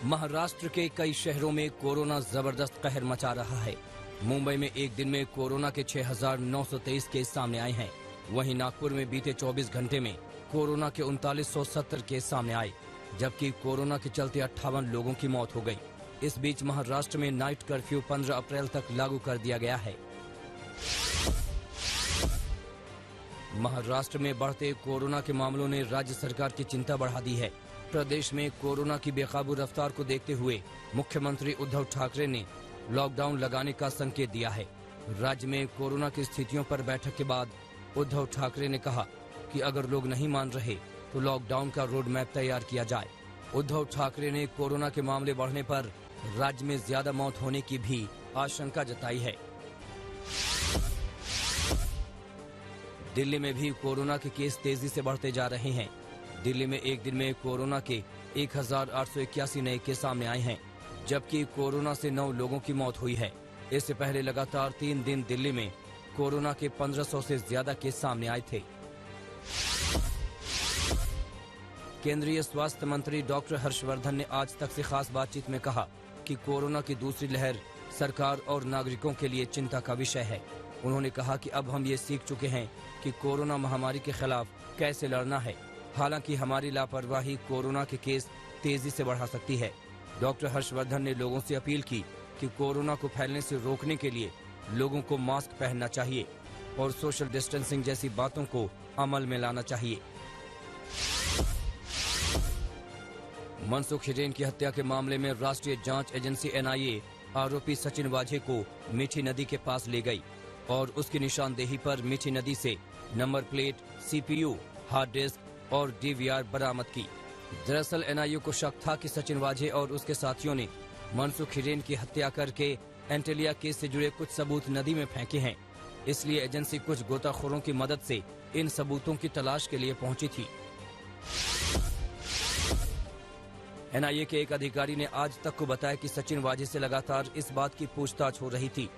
महाराष्ट्र के कई शहरों में कोरोना जबरदस्त कहर मचा रहा है। मुंबई में एक दिन में कोरोना के 6,923 केस सामने आए हैं। वहीं नागपुर में बीते 24 घंटे में कोरोना के 3970 केस सामने आए, जबकि कोरोना के चलते 58 लोगों की मौत हो गई। इस बीच महाराष्ट्र में नाइट कर्फ्यू 15 अप्रैल तक लागू कर दिया गया है। महाराष्ट्र में बढ़ते कोरोना के मामलों ने राज्य सरकार की चिंता बढ़ा दी है। प्रदेश में कोरोना की बेकाबू रफ्तार को देखते हुए मुख्यमंत्री उद्धव ठाकरे ने लॉकडाउन लगाने का संकेत दिया है। राज्य में कोरोना की स्थितियों पर बैठक के बाद उद्धव ठाकरे ने कहा कि अगर लोग नहीं मान रहे तो लॉकडाउन का रोड मैप तैयार किया जाए। उद्धव ठाकरे ने कोरोना के मामले बढ़ने पर राज्य में ज्यादा मौत होने की भी आशंका जताई है। दिल्ली में भी कोरोना के केस तेजी से बढ़ते जा रहे हैं। दिल्ली में एक दिन में कोरोना के 1,881 नए केस सामने आए हैं, जबकि कोरोना से 9 लोगों की मौत हुई है। इससे पहले लगातार 3 दिन दिल्ली में कोरोना के 1500 से ज्यादा केस सामने आए थे। केंद्रीय स्वास्थ्य मंत्री डॉक्टर हर्षवर्धन ने आज तक से खास बातचीत में कहा कि कोरोना की दूसरी लहर सरकार और नागरिकों के लिए चिंता का विषय है। उन्होंने कहा कि अब हम ये सीख चुके हैं कि कोरोना महामारी के खिलाफ कैसे लड़ना है। हालांकि हमारी लापरवाही कोरोना के केस तेजी से बढ़ा सकती है। डॉक्टर हर्षवर्धन ने लोगों से अपील की कि कोरोना को फैलने से रोकने के लिए लोगों को मास्क पहनना चाहिए और सोशल डिस्टेंसिंग जैसी बातों को अमल में लाना चाहिए। मनसुख हिरेन की हत्या के मामले में राष्ट्रीय जांच एजेंसी NIA आरोपी सचिन वाझे को मीठी नदी के पास ले गई और उसकी निशानदेही पर मीठी नदी से number plate, CPU, hard disk और DVR बरामद की। दरअसल NIA को शक था कि सचिन वाझे और उसके साथियों ने मनसुख हिरेन की हत्या करके एंटेलिया केस से जुड़े कुछ सबूत नदी में फेंके हैं। इसलिए एजेंसी कुछ गोताखोरों की मदद से इन सबूतों की तलाश के लिए पहुंची थी। NIA के एक अधिकारी ने आज तक को बताया कि सचिन वाझे से लगातार इस बात की पूछताछ हो रही थी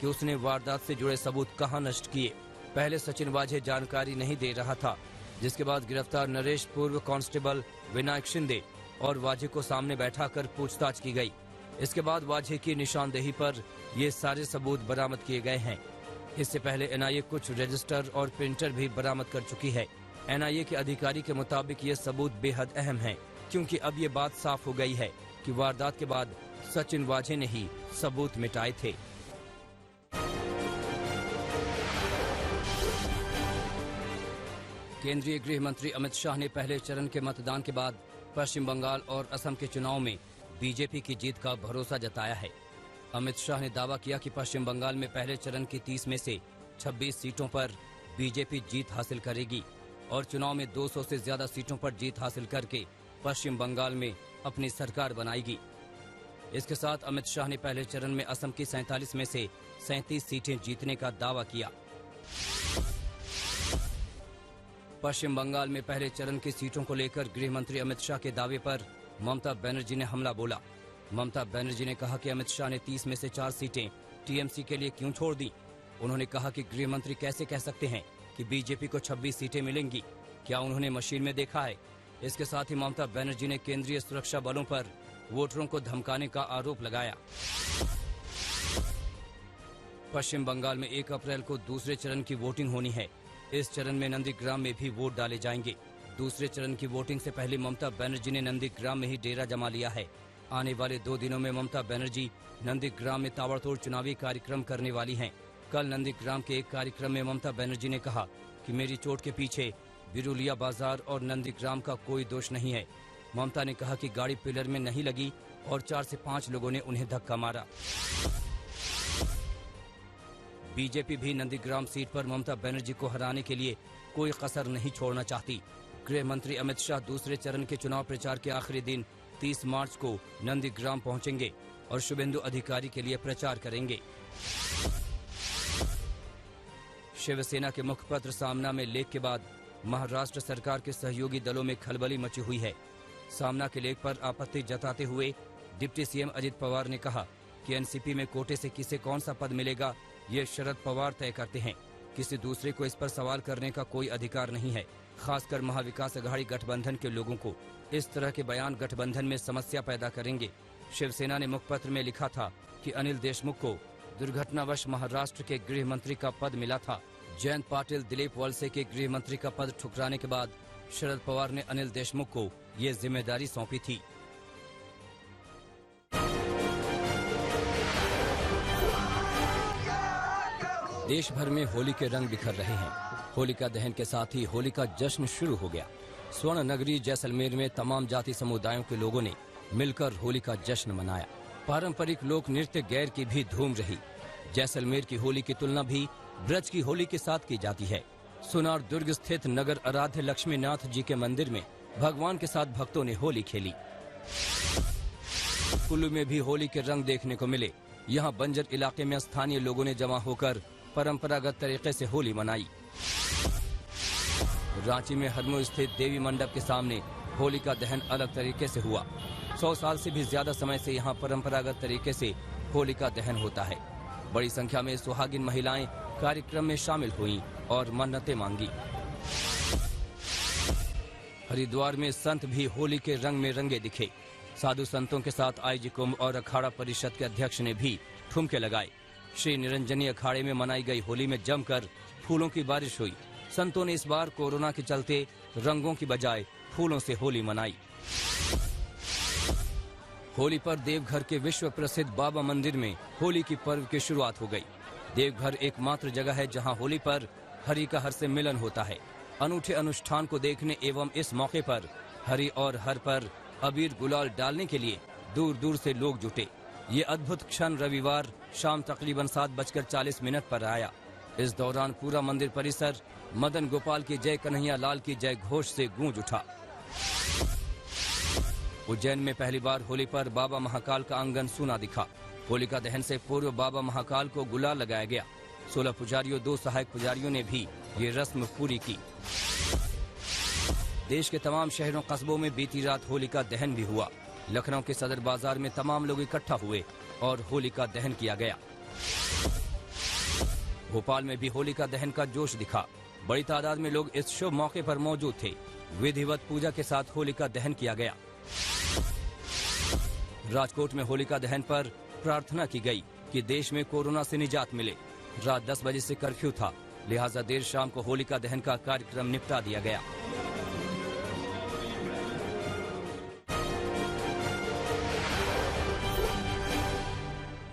कि उसने वारदात से जुड़े सबूत कहां नष्ट किए। पहले सचिन वाझे जानकारी नहीं दे रहा था, जिसके बाद गिरफ्तार नरेश पूर्व कांस्टेबल विनायक शिंदे और वाझे को सामने बैठाकर पूछताछ की गई। इसके बाद वाझे की निशानदेही पर ये सारे सबूत बरामद किए गए हैं। इससे पहले NIA कुछ रजिस्टर और प्रिंटर भी बरामद कर चुकी है। NIA के अधिकारी के मुताबिक ये सबूत बेहद अहम हैं, क्योंकि अब ये बात साफ हो गई है कि वारदात के बाद सचिन वाझे ने ही सबूत मिटाए थे। केंद्रीय गृह मंत्री अमित शाह ने पहले चरण के मतदान के बाद पश्चिम बंगाल और असम के चुनाव में बीजेपी की जीत का भरोसा जताया है। अमित शाह ने दावा किया कि पश्चिम बंगाल में पहले चरण की 30 में से 26 सीटों पर बीजेपी जीत हासिल करेगी और चुनाव में 200 से ज्यादा सीटों पर जीत हासिल करके पश्चिम बंगाल में अपनी सरकार बनाएगी। इसके साथ अमित शाह ने पहले चरण में असम की 47 में से 37 सीटें जीतने का दावा किया। पश्चिम बंगाल में पहले चरण की सीटों को लेकर गृह मंत्री अमित शाह के दावे पर ममता बनर्जी ने हमला बोला। ममता बनर्जी ने कहा कि अमित शाह ने 30 में से 4 सीटें TMC के लिए क्यों छोड़ दी। उन्होंने कहा कि गृह मंत्री कैसे कह सकते हैं कि बीजेपी को 26 सीटें मिलेंगी, क्या उन्होंने मशीन में देखा है। इसके साथ ही ममता बनर्जी ने केंद्रीय सुरक्षा बलों पर वोटरों को धमकाने का आरोप लगाया। पश्चिम बंगाल में 1 अप्रैल को दूसरे चरण की वोटिंग होनी है। इस चरण में नंदीग्राम में भी वोट डाले जाएंगे। दूसरे चरण की वोटिंग से पहले ममता बनर्जी ने नंदीग्राम में ही डेरा जमा लिया है। आने वाले 2 दिनों में ममता बनर्जी नंदीग्राम में ताबड़तोड़ चुनावी कार्यक्रम करने वाली हैं। कल नंदीग्राम के एक कार्यक्रम में ममता बनर्जी ने कहा कि मेरी चोट के पीछे बिरुलिया बाजार और नंदीग्राम का कोई दोष नहीं है। ममता ने कहा कि गाड़ी पिलर में नहीं लगी और 4 से 5 लोगों ने उन्हें धक्का मारा। बीजेपी भी नंदीग्राम सीट पर ममता बनर्जी को हराने के लिए कोई कसर नहीं छोड़ना चाहती। गृह मंत्री अमित शाह दूसरे चरण के चुनाव प्रचार के आखिरी दिन 30 मार्च को नंदीग्राम पहुंचेंगे और शुभेंदु अधिकारी के लिए प्रचार करेंगे। शिवसेना के मुखपत्र सामना में लेख के बाद महाराष्ट्र सरकार के सहयोगी दलों में खलबली मची हुई है। सामना के लेख पर आपत्ति जताते हुए डिप्टी CM अजित पवार ने कहा कि NCP में कोटे से किसे कौन सा पद मिलेगा ये शरद पवार तय करते हैं। किसी दूसरे को इस पर सवाल करने का कोई अधिकार नहीं है। खासकर महाविकास अघाड़ी गठबंधन के लोगों को इस तरह के बयान गठबंधन में समस्या पैदा करेंगे। शिवसेना ने मुखपत्र में लिखा था कि अनिल देशमुख को दुर्घटनावश महाराष्ट्र के गृह मंत्री का पद मिला था। जयंत पाटिल दिलीप वलसे के गृह मंत्री का पद ठुकराने के बाद शरद पवार ने अनिल देशमुख को ये जिम्मेदारी सौंपी थी। देश भर में होली के रंग बिखर रहे हैं। होलिका दहन के साथ ही होली का जश्न शुरू हो गया। स्वर्ण नगरी जैसलमेर में तमाम जाति समुदायों के लोगों ने मिलकर होली का जश्न मनाया। पारंपरिक लोक नृत्य गैर की भी धूम रही। जैसलमेर की होली की तुलना भी ब्रज की होली के साथ की जाती है। सुनार दुर्ग स्थित नगर आराध्य लक्ष्मीनाथ जी के मंदिर में भगवान के साथ भक्तों ने होली खेली। कुल्लू में भी होली के रंग देखने को मिले। यहाँ बंजर इलाके में स्थानीय लोगों ने जमा होकर परंपरागत तरीके से होली मनाई। रांची में हरमो स्थित देवी मंडप के सामने होली का दहन अलग तरीके से हुआ। 100 साल से भी ज्यादा समय से यहाँ परंपरागत तरीके से होली का दहन होता है। बड़ी संख्या में सुहागिन महिलाएं कार्यक्रम में शामिल हुईं और मन्नतें मांगी। हरिद्वार में संत भी होली के रंग में रंगे दिखे। साधु संतों के साथ आईजी कुंभ और अखाड़ा परिषद के अध्यक्ष ने भी ठुमके लगाए। श्री निरंजनी अखाड़े में मनाई गई होली में जमकर फूलों की बारिश हुई। संतों ने इस बार कोरोना के चलते रंगों की बजाय फूलों से होली मनाई। होली पर देवघर के विश्व प्रसिद्ध बाबा मंदिर में होली की पर्व की शुरुआत हो गई। देवघर एकमात्र जगह है जहां होली पर हरि का हर से मिलन होता है। अनूठे अनुष्ठान को देखने एवं इस मौके पर हरि और हर पर अबीर गुलाल डालने के लिए दूर दूर से लोग जुटे। ये अद्भुत क्षण रविवार शाम तकरीबन 7:40 पर आया। इस दौरान पूरा मंदिर परिसर मदन गोपाल की जय, कन्हैया लाल की जय घोष से गूंज उठा। उज्जैन में पहली बार होली पर बाबा महाकाल का आंगन सूना दिखा। होलिका दहन से पूर्व बाबा महाकाल को गुलाल लगाया गया। 16 पुजारियों 2 सहायक पुजारियों ने भी ये रस्म पूरी की। देश के तमाम शहरों कस्बों में बीती रात होलिका दहन भी हुआ। लखनऊ के सदर बाजार में तमाम लोग इकट्ठा हुए और होलिका दहन किया गया। भोपाल में भी होलिका दहन का जोश दिखा। बड़ी तादाद में लोग इस शुभ मौके पर मौजूद थे। विधिवत पूजा के साथ होलिका दहन किया गया। राजकोट में होलिका दहन पर प्रार्थना की गई कि देश में कोरोना से निजात मिले। रात 10 बजे से कर्फ्यू था, लिहाजा देर शाम को होलिका दहन का कार्यक्रम निपटा दिया गया।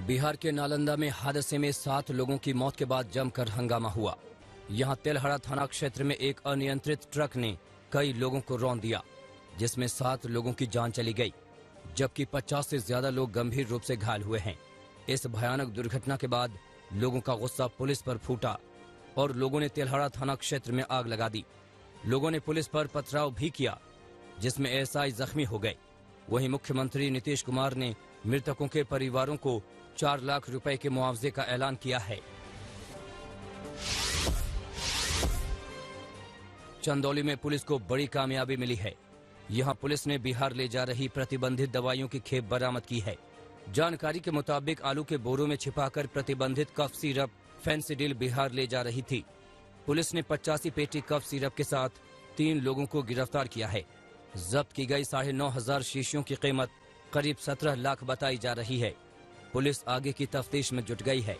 बिहार के नालंदा में हादसे में 7 लोगों की मौत के बाद जमकर हंगामा हुआ। यहां तेलहरा थाना क्षेत्र में एक अनियंत्रित ट्रक ने कई लोगों को रौंद दिया, जिसमें 7 लोगों की जान चली गई, जबकि 50 से ज्यादा लोग गंभीर रूप से घायल हुए हैं। इस भयानक दुर्घटना के बाद लोगों का गुस्सा पुलिस पर फूटा और लोगों ने तेलहरा थाना क्षेत्र में आग लगा दी। लोगों ने पुलिस पर पथराव भी किया, जिसमें एएसआई जख्मी हो गए। वहीं मुख्यमंत्री नीतीश कुमार ने मृतकों के परिवारों को 4 लाख रुपए के मुआवजे का ऐलान किया है। चंदौली में पुलिस को बड़ी कामयाबी मिली है। यहां पुलिस ने बिहार ले जा रही प्रतिबंधित दवाइयों की खेप बरामद की है। जानकारी के मुताबिक आलू के बोरों में छिपाकर प्रतिबंधित कफ सिरप फेंसिडिल बिहार ले जा रही थी। पुलिस ने 85 पेटी कफ सिरप के साथ 3 लोगों को गिरफ्तार किया है। जब्त की गई 9,500 शीशियों की कीमत करीब 17 लाख बताई जा रही है। पुलिस आगे की तफ्तीश में जुट गई है।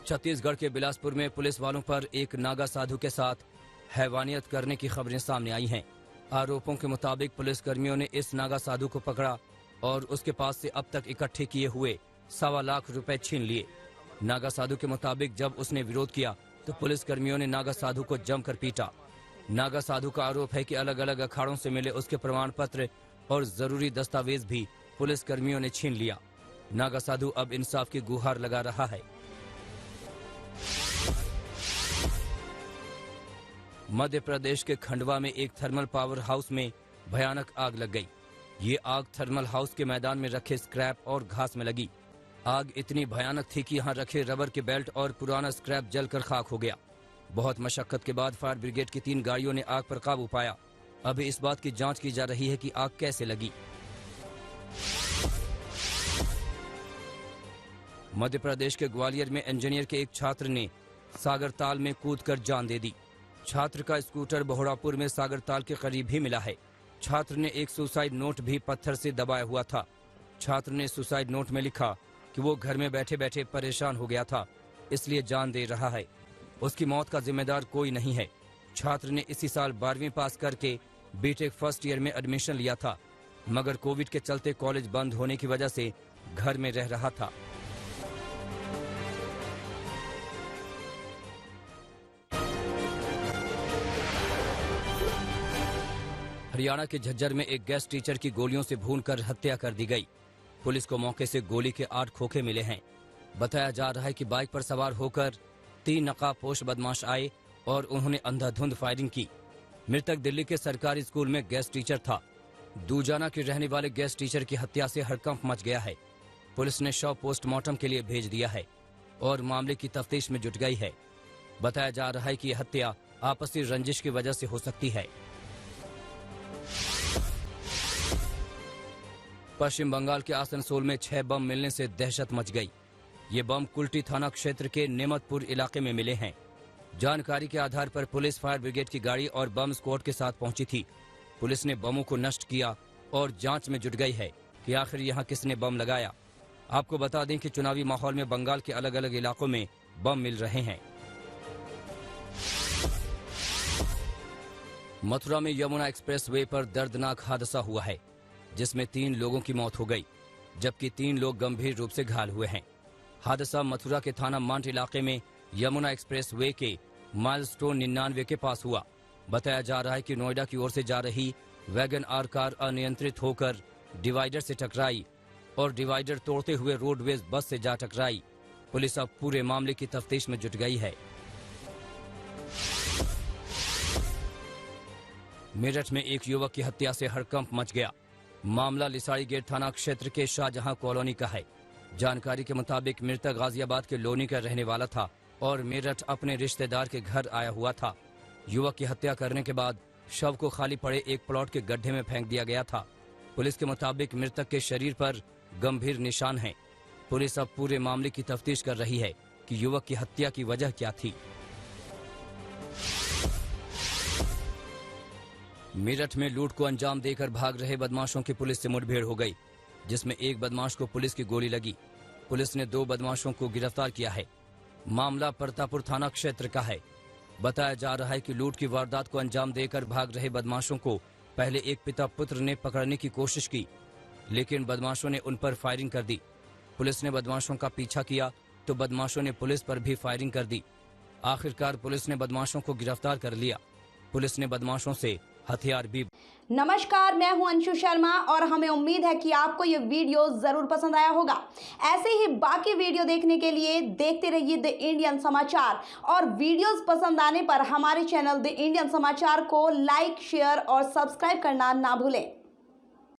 छत्तीसगढ़ के बिलासपुर में पुलिस वालों पर एक नागा साधु के साथ हैवानियत करने की खबरें सामने आई हैं। आरोपों के मुताबिक पुलिसकर्मियों ने इस नागा साधु को पकड़ा और उसके पास से अब तक इकट्ठे किए हुए 1.25 लाख रुपए छीन लिए। नागा साधु के मुताबिक जब उसने विरोध किया तो पुलिसकर्मियों ने नागा साधु को जमकर पीटा। नागा साधु का आरोप है कि अलग अलग अखाड़ों से मिले उसके प्रमाण पत्र और जरूरी दस्तावेज भी पुलिसकर्मियों ने छीन लिया। नागा साधु अब इंसाफ की गुहार लगा रहा है। मध्य प्रदेश के खंडवा में एक थर्मल पावर हाउस में भयानक आग लग गई। ये आग थर्मल हाउस के मैदान में रखे स्क्रैप और घास में लगी। आग इतनी भयानक थी कि यहाँ रखे रबर के बेल्ट और पुराना स्क्रैप जलकर खाक हो गया। बहुत मशक्कत के बाद फायर ब्रिगेड की 3 गाड़ियों ने आग पर काबू पाया। अभी इस बात की जांच की जा रही है कि आग कैसे लगी। मध्य प्रदेश के ग्वालियर में इंजीनियर के एक छात्र ने सागरताल में कूदकर जान दे दी। छात्र का स्कूटर बहोड़ापुर में सागरताल के करीब ही मिला है। छात्र ने एक सुसाइड नोट भी पत्थर से दबाया हुआ था। छात्र ने सुसाइड नोट में लिखा कि वो घर में बैठे बैठे परेशान हो गया था, इसलिए जान दे रहा है। उसकी मौत का जिम्मेदार कोई नहीं है। छात्र ने इसी साल 12वीं पास करके बीटेक फर्स्ट ईयर में एडमिशन लिया था, मगर कोविड के चलते कॉलेज बंद होने की वजह से घर में रह रहा था। हरियाणा के झज्जर में एक गेस्ट टीचर की गोलियों से भूनकर हत्या कर दी गई। पुलिस को मौके से गोली के 8 खोखे मिले हैं। बताया जा रहा है कि बाइक पर सवार होकर 3 नकाबपोश बदमाश आए और उन्होंने अंधाधुंध फायरिंग की। मृतक दिल्ली के सरकारी स्कूल में गेस्ट टीचर था। दूजाना के रहने वाले गेस्ट टीचर की हत्या से हड़कंप मच गया है। पुलिस ने शव पोस्टमार्टम के लिए भेज दिया है और मामले की तफ्तीश में जुट गई है। बताया जा रहा है कि यह हत्या आपसी रंजिश की वजह से हो सकती है। पश्चिम बंगाल के आसनसोल में 6 बम मिलने से दहशत मच गई। ये बम कुल्टी थाना क्षेत्र के नेमतपुर इलाके में मिले हैं। जानकारी के आधार पर पुलिस फायर ब्रिगेड की गाड़ी और बम स्क्वाड के साथ पहुंची थी। पुलिस ने बमों को नष्ट किया और जांच में जुट गई है कि आखिर यहां किसने बम लगाया। आपको बता दें कि चुनावी माहौल में बंगाल के अलग अलग इलाकों में बम मिल रहे हैं। मथुरा में यमुना एक्सप्रेस वे पर दर्दनाक हादसा हुआ है, जिसमें 3 लोगों की मौत हो गई, जबकि 3 लोग गंभीर रूप से घायल हुए हैं। हादसा मथुरा के थाना मांट इलाके में यमुना एक्सप्रेस वे के माइलस्टोन 99 के पास हुआ। बताया जा रहा है कि नोएडा की ओर से जा रही वैगन आर कार अनियंत्रित होकर डिवाइडर से टकराई और डिवाइडर तोड़ते हुए रोडवेज बस से जा टकराई। पुलिस अब पूरे मामले की तफ्तीश में जुट गई है। मेरठ में एक युवक की हत्या से हड़कंप मच गया। मामला लिसाड़ी गेट थाना क्षेत्र के शाहजहां कॉलोनी का है। जानकारी के मुताबिक मृतक गाजियाबाद के लोनी का रहने वाला था और मेरठ अपने रिश्तेदार के घर आया हुआ था। युवक की हत्या करने के बाद शव को खाली पड़े एक प्लॉट के गड्ढे में फेंक दिया गया था। पुलिस के मुताबिक मृतक के शरीर पर गंभीर निशान हैं। पुलिस अब पूरे मामले की तफ्तीश कर रही है कि युवक की हत्या की वजह क्या थी। मेरठ में लूट को अंजाम देकर भाग रहे बदमाशों की पुलिस से मुठभेड़ हो गई, जिसमें एक बदमाश को पुलिस की गोली लगी। पुलिस ने 2 बदमाशों को गिरफ्तार किया है। मामला परतापुर थाना क्षेत्र का है। बताया जा रहा है कि लूट की वारदात को अंजाम देकर भाग रहे बदमाशों को पहले एक पिता पुत्र ने पकड़ने की कोशिश की, लेकिन बदमाशों ने उन पर फायरिंग कर दी। पुलिस ने बदमाशों का पीछा किया तो बदमाशों ने पुलिस पर भी फायरिंग कर दी। आखिरकार पुलिस ने बदमाशों को गिरफ्तार कर लिया। पुलिस ने बदमाशों से हथियार भी। नमस्कार, मैं हूं अंशु शर्मा और हमें उम्मीद है कि आपको ये वीडियो जरूर पसंद आया होगा। ऐसे ही बाकी वीडियो देखने के लिए देखते रहिए द इंडियन समाचार और वीडियोस पसंद आने पर हमारे चैनल द इंडियन समाचार को लाइक, शेयर और सब्सक्राइब करना ना भूलें।